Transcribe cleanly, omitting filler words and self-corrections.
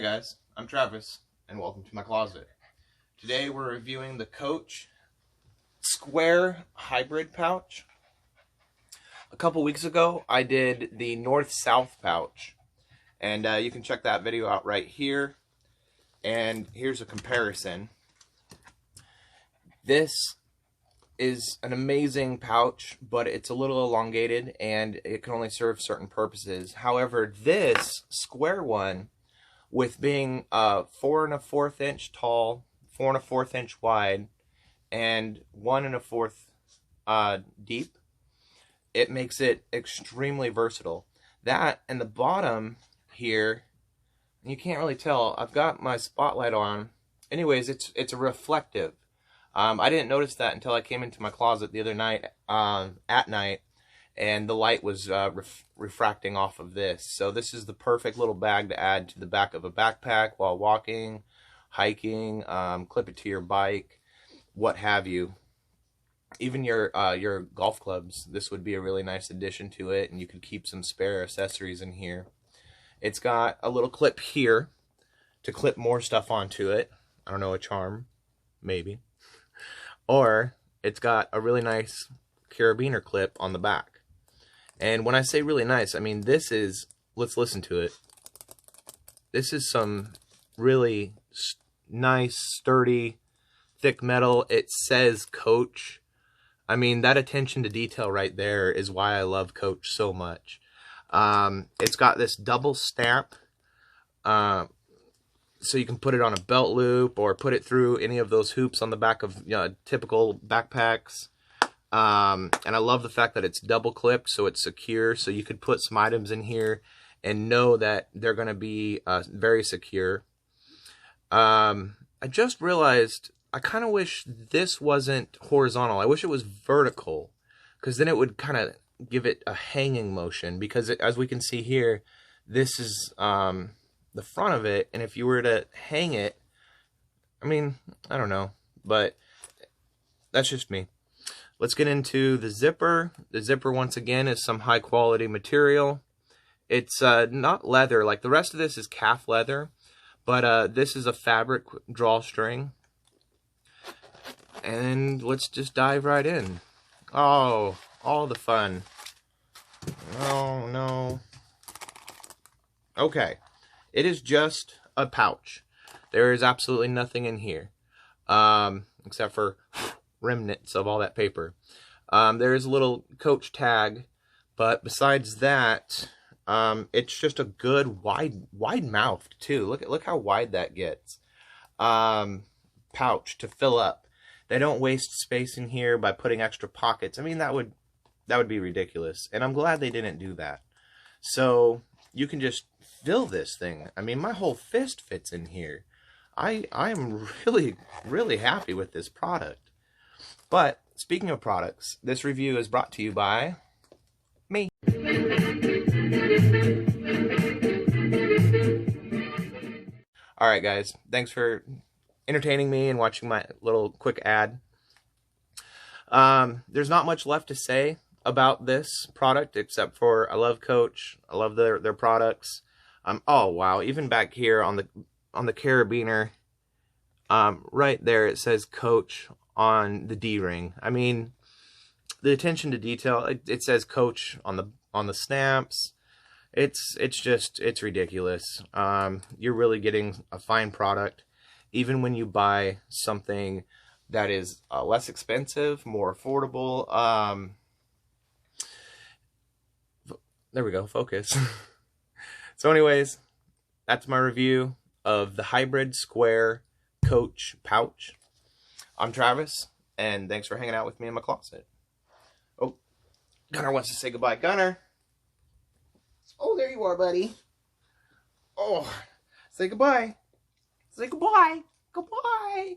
Hi guys, I'm Travis, and welcome to my closet. Today we're reviewing the Coach Square Hybrid Pouch. A couple weeks ago I did the North-South pouch, and you can check that video out right here. And here's a comparison. This is an amazing pouch, but it's a little elongated and it can only serve certain purposes. However, this square one, with being 4 1/4 inch tall, 4 1/4 inch wide, and 1 1/4 deep, it makes it extremely versatile. That and the bottom here, you can't really tell. I've got my spotlight on. Anyways, it's a reflective. I didn't notice that until I came into my closet the other night, at night, and the light was refracting off of this. So this is the perfect little bag to add to the back of a backpack while walking, hiking, clip it to your bike, what have you. Even your golf clubs, this would be a really nice addition to it, and you could keep some spare accessories in here. It's got a little clip here to clip more stuff onto it. I don't know, a charm, maybe. Or it's got a really nice carabiner clip on the back. And when I say really nice, I mean this is, let's listen to it. This is some really nice, sturdy, thick metal. It says Coach. I mean, that attention to detail right there is why I love Coach so much. It's got this double stamp, so you can put it on a belt loop or put it through any of those hoops on the back of typical backpacks. And I love the fact that it's double clipped, so it's secure, so you could put some items in here and know that they're going to be very secure. I just realized I kind of wish this wasn't horizontal. I wish it was vertical, because then it would kind of give it a hanging motion, because as we can see here, this is the front of it, and if you were to hang it, I mean, I don't know, but that's just me. Let's get into the zipper. The zipper, once again, is some high quality material. It's not leather. Like the rest of this is calf leather, but this is a fabric drawstring. And let's just dive right in. Oh, all the fun. Oh no. Okay. It is just a pouch. There is absolutely nothing in here, except for remnants of all that paper. There is a little Coach tag, but besides that, it's just a good wide-mouthed too. Look how wide that gets. Pouch to fill up. They don't waste space in here by putting extra pockets. I mean, that would be ridiculous, and I'm glad they didn't do that. So you can just fill this thing. I mean, my whole fist fits in here. I am really happy with this product. But speaking of products, this review is brought to you by me. Alright guys, thanks for entertaining me and watching my little quick ad. There's not much left to say about this product, except for I love Coach. I love their products. Oh wow, even back here on the carabiner, right there it says Coach on the D-ring. I mean, the attention to detail. It says Coach on the stamps. It's ridiculous. You're really getting a fine product, even when you buy something that is less expensive, more affordable. There we go, focus. So anyways, that's my review of the Hybrid Square Coach Pouch. I'm Travis, and thanks for hanging out with me in my closet. Oh, Gunner wants to say goodbye. Gunner! Oh, there you are, buddy. Oh, say goodbye. Say goodbye. Goodbye.